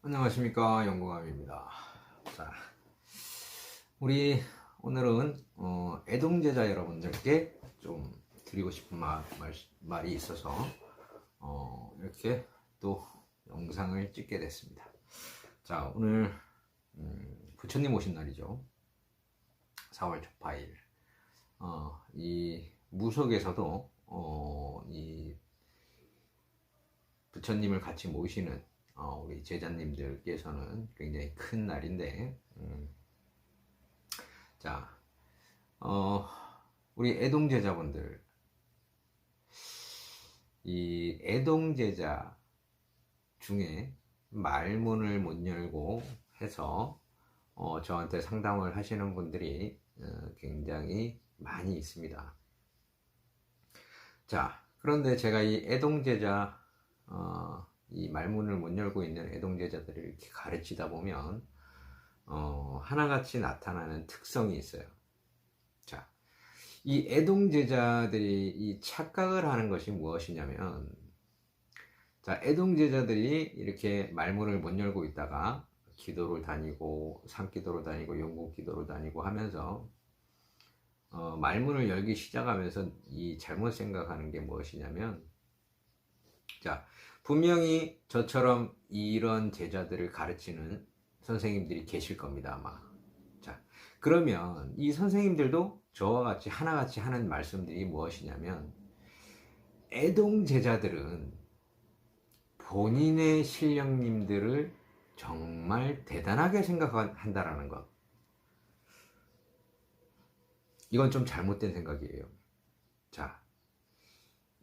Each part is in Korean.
안녕하십니까, 영구감입니다. 자, 우리 오늘은 애동제자 여러분들께 좀 드리고 싶은 말이 있어서 이렇게 또 영상을 찍게 됐습니다. 자, 오늘 부처님 오신 날이죠. 4월 초파일. 이 무속에서도 이 부처님을 같이 모시는 우리 제자님들께서는 굉장히 큰 날인데, 자, 우리 애동제자분들, 이 애동제자 중에 말문을 못 열고 해서 저한테 상담을 하시는 분들이 굉장히 많이 있습니다. 자, 그런데 제가 이 애동제자 이 말문을 못 열고 있는 애동제자들을 이렇게 가르치다 보면 하나같이 나타나는 특성이 있어요. 자, 이 애동제자들이 이 착각을 하는 것이 무엇이냐면, 자, 애동제자들이 이렇게 말문을 못 열고 있다가 기도를 다니고 산기도로 다니고 용궁기도로 다니고 하면서 말문을 열기 시작하면서 이 잘못 생각하는 게 무엇이냐면, 자, 분명히 저처럼 이런 제자들을 가르치는 선생님들이 계실 겁니다, 아마. 자, 그러면 이 선생님들도 저와 같이 하나같이 하는 말씀들이 무엇이냐면, 애동 제자들은 본인의 신령님들을 정말 대단하게 생각한다라는 것. 이건 좀 잘못된 생각이에요. 자,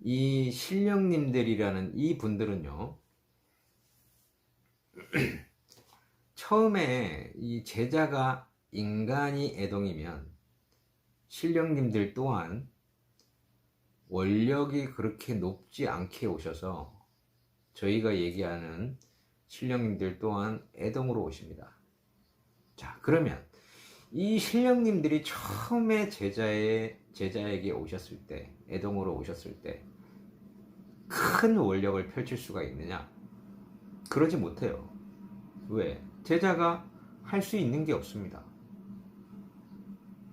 이 신령님들이라는 이 분들은요, 처음에 이 제자가 인간이 애동이면 신령님들 또한 원력이 그렇게 높지 않게 오셔서 저희가 얘기하는 신령님들 또한 애동으로 오십니다. 자, 그러면 이 신령님들이 처음에 제자에게 오셨을 때, 애동으로 오셨을 때 큰 원력을 펼칠 수가 있느냐? 그러지 못해요. 왜? 제자가 할 수 있는 게 없습니다.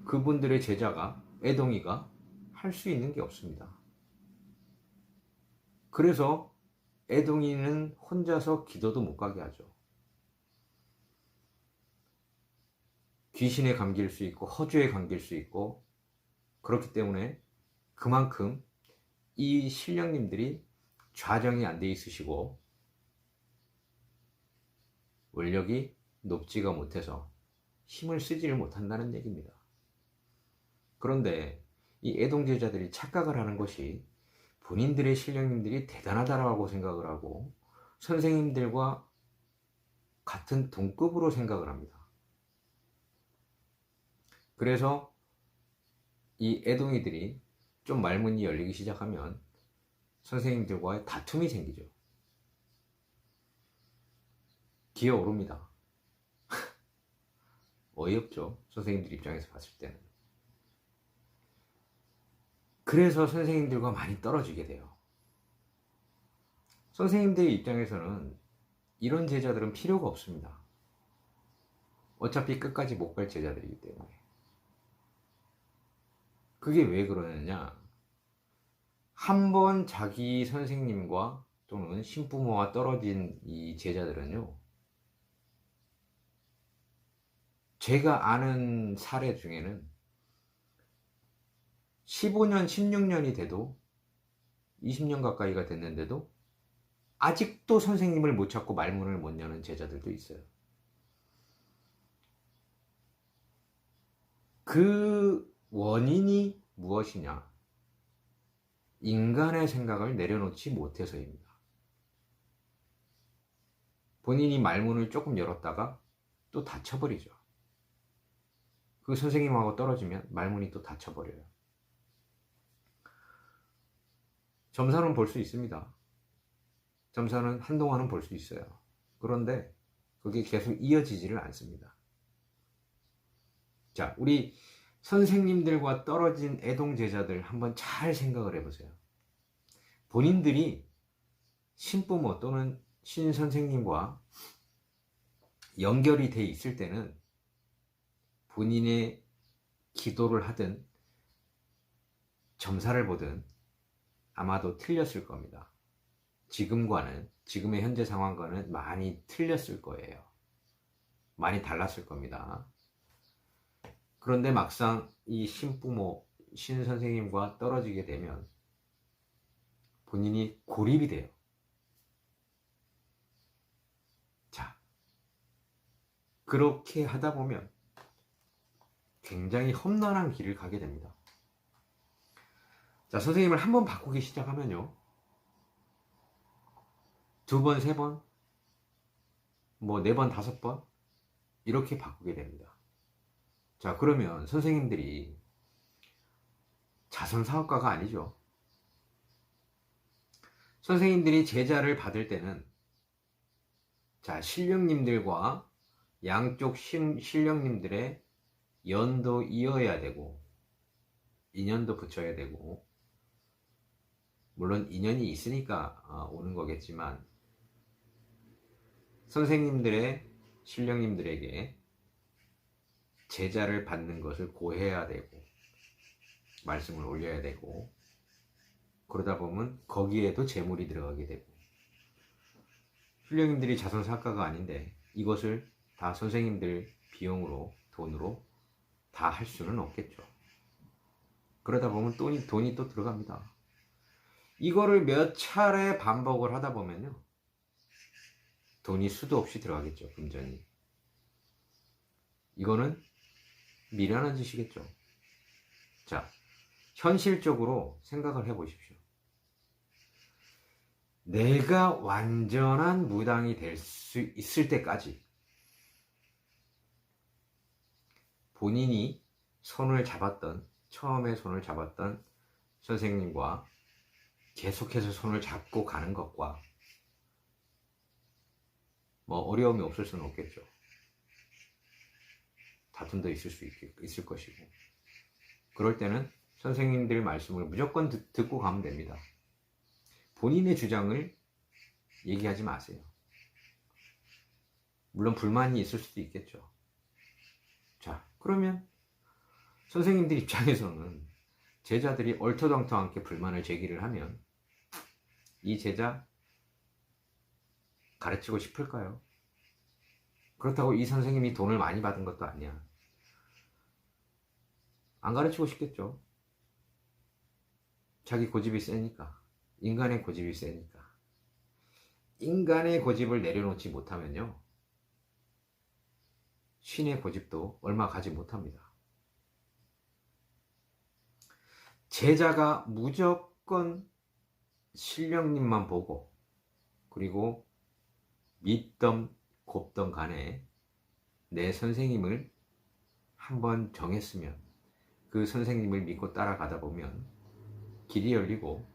그분들의 제자가, 애동이가 할 수 있는 게 없습니다. 그래서 애동이는 혼자서 기도도 못 가게 하죠. 귀신에 감길 수 있고 허주에 감길 수 있고, 그렇기 때문에 그만큼 이 신령님들이 좌정이 안 돼 있으시고 원력이 높지가 못해서 힘을 쓰지를 못한다는 얘기입니다. 그런데 이 애동제자들이 착각을 하는 것이 본인들의 신령님들이 대단하다라고 생각을 하고 선생님들과 같은 동급으로 생각을 합니다. 그래서 이 애동이들이 좀 말문이 열리기 시작하면 선생님들과의 다툼이 생기죠. 기어오릅니다. 어이없죠, 선생님들 입장에서 봤을 때는. 그래서 선생님들과 많이 떨어지게 돼요. 선생님들의 입장에서는 이런 제자들은 필요가 없습니다. 어차피 끝까지 못 갈 제자들이기 때문에. 그게 왜 그러느냐? 한번 자기 선생님과 또는 신부모와 떨어진 이 제자들은요, 제가 아는 사례 중에는 15년, 16년이 돼도 20년 가까이가 됐는데도 아직도 선생님을 못 찾고 말문을 못 여는 제자들도 있어요. 그 원인이 무엇이냐? 인간의 생각을 내려놓지 못해서입니다. 본인이 말문을 조금 열었다가 또 닫혀버리죠. 그 선생님하고 떨어지면 말문이 또 닫혀버려요. 점사는 볼 수 있습니다. 점수는 한동안은 볼 수 있어요. 그런데 그게 계속 이어지지를 않습니다. 자, 우리 선생님들과 떨어진 애동제자들 한번 잘 생각을 해보세요. 본인들이 신부모 또는 신선생님과 연결이 돼 있을 때는 본인의 기도를 하든 점사를 보든 아마도 틀렸을 겁니다. 지금의 현재 상황과는 많이 틀렸을 거예요. 많이 달랐을 겁니다. 그런데 막상 이 신부모, 신선생님과 떨어지게 되면 본인이 고립이 돼요. 자, 그렇게 하다 보면 굉장히 험난한 길을 가게 됩니다. 자, 선생님을 한 번 바꾸기 시작하면요, 2번, 3번, 뭐 4번, 5번 이렇게 바꾸게 됩니다. 자, 그러면 선생님들이 자선사업가가 아니죠. 선생님들이 제자를 받을 때는 자, 신령님들과 양쪽 신령님들의 연도 이어야 되고 인연도 붙여야 되고, 물론 인연이 있으니까 오는 거겠지만 선생님들의 신령님들에게 제자를 받는 것을 고해야 되고 말씀을 올려야 되고, 그러다 보면 거기에도 재물이 들어가게 되고, 신령님들이 자선사업가가 아닌데 이것을 다 선생님들 비용으로, 돈으로 다 할 수는 없겠죠. 그러다 보면 돈이 또 들어갑니다. 이거를 몇 차례 반복을 하다 보면요, 돈이 수도 없이 들어가겠죠. 금전이. 이거는 미련한 짓이겠죠. 자, 현실적으로 생각을 해보십시오. 내가 완전한 무당이 될 수 있을 때까지 본인이 처음에 손을 잡았던 선생님과 계속해서 손을 잡고 가는 것과 뭐 어려움이 없을 수는 없겠죠. 다툼도 있을 것이고, 그럴 때는 선생님들 말씀을 무조건 듣고 가면 됩니다. 본인의 주장을 얘기하지 마세요. 물론 불만이 있을 수도 있겠죠. 자, 그러면 선생님들 입장에서는 제자들이 얼토당토않게 불만을 제기를 하면 이 제자 가르치고 싶을까요? 그렇다고 이 선생님이 돈을 많이 받은 것도 아니야. 안 가르치고 싶겠죠. 자기 고집이 세니까. 인간의 고집이 세니까. 인간의 고집을 내려놓지 못하면요, 신의 고집도 얼마 가지 못합니다. 제자가 무조건 신령님만 보고, 그리고 믿던 곱던 간에 내 선생님을 한번 정했으면 그 선생님을 믿고 따라가다 보면 길이 열리고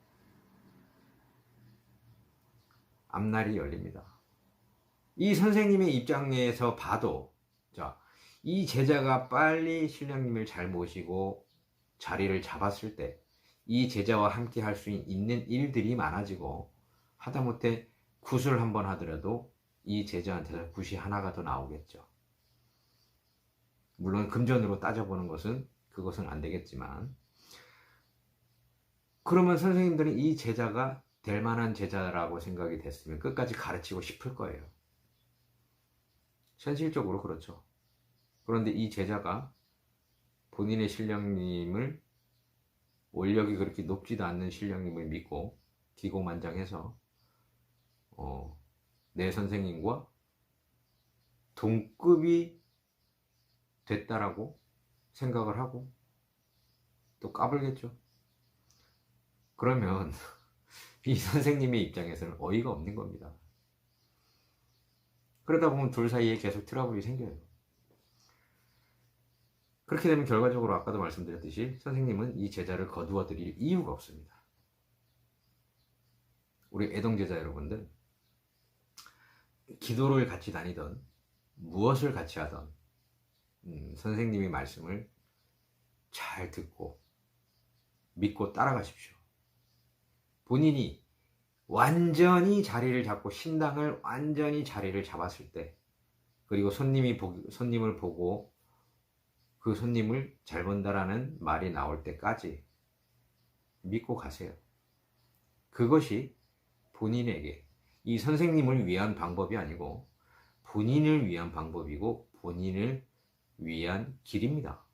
앞날이 열립니다. 이 선생님의 입장에서 봐도, 자, 이 제자가 빨리 신령님을 잘 모시고 자리를 잡았을 때 이 제자와 함께 할 수 있는 일들이 많아지고, 하다못해 굿을 한번 하더라도 이 제자한테서 굿이 하나가 더 나오겠죠. 물론 금전으로 따져보는 그것은 안 되겠지만, 그러면 선생님들은 이 제자가 될 만한 제자라고 생각이 됐으면 끝까지 가르치고 싶을 거예요. 현실적으로 그렇죠. 그런데 이 제자가 본인의 신령님을, 원력이 그렇게 높지도 않는 신령님을 믿고 기고만장해서 내 선생님과 동급이 됐다라고 생각을 하고 또 까불겠죠. 그러면 이 선생님의 입장에서는 어이가 없는 겁니다. 그러다 보면 둘 사이에 계속 트러블이 생겨요. 그렇게 되면 결과적으로 아까도 말씀드렸듯이 선생님은 이 제자를 거두어 드릴 이유가 없습니다. 우리 애동제자 여러분들, 기도를 같이 다니던 무엇을 같이 하던 선생님의 말씀을 잘 듣고 믿고 따라가십시오. 본인이 완전히 자리를 잡고 신당을 완전히 자리를 잡았을 때, 그리고 손님을 보고 그 손님을 잘 본다라는 말이 나올 때까지 믿고 가세요. 그것이 본인에게, 이 선생님을 위한 방법이 아니고 본인을 위한 방법이고 본인을 위한 길입니다.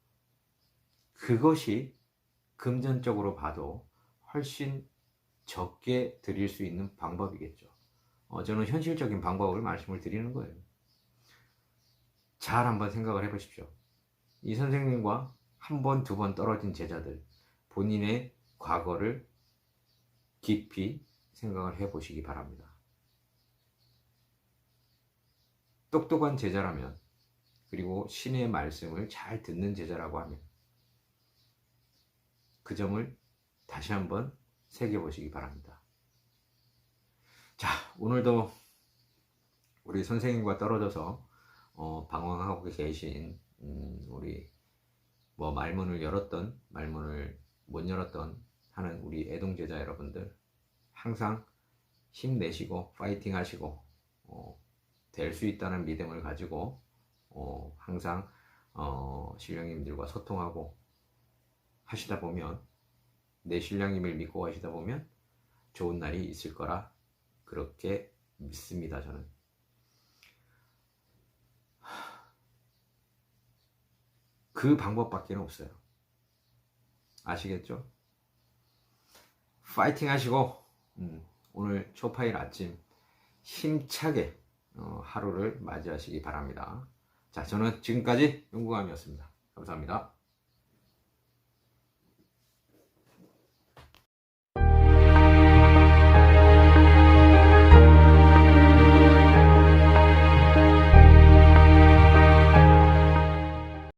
그것이 금전적으로 봐도 훨씬 적게 드릴 수 있는 방법이겠죠. 저는 현실적인 방법을 말씀을 드리는 거예요. 잘 한번 생각을 해보십시오. 이 선생님과 한 번, 두 번 떨어진 제자들, 본인의 과거를 깊이 생각을 해보시기 바랍니다. 똑똑한 제자라면, 그리고 신의 말씀을 잘 듣는 제자라고 하면 그 점을 다시 한번 새겨보시기 바랍니다. 자, 오늘도 우리 선생님과 떨어져서 방황하고 계신 우리 말문을 열었던, 말문을 못 열었던 하는 우리 애동제자 여러분들, 항상 힘내시고 파이팅 하시고 될 수 있다는 믿음을 가지고 항상 신령님들과 소통하고 하시다 보면, 내 신령님을 믿고 하시다 보면 좋은 날이 있을 거라 그렇게 믿습니다. 저는 그 방법밖에 없어요. 아시겠죠? 파이팅 하시고 오늘 초파일 아침 힘차게 하루를 맞이하시기 바랍니다. 자, 저는 지금까지 용구감이었습니다. 감사합니다.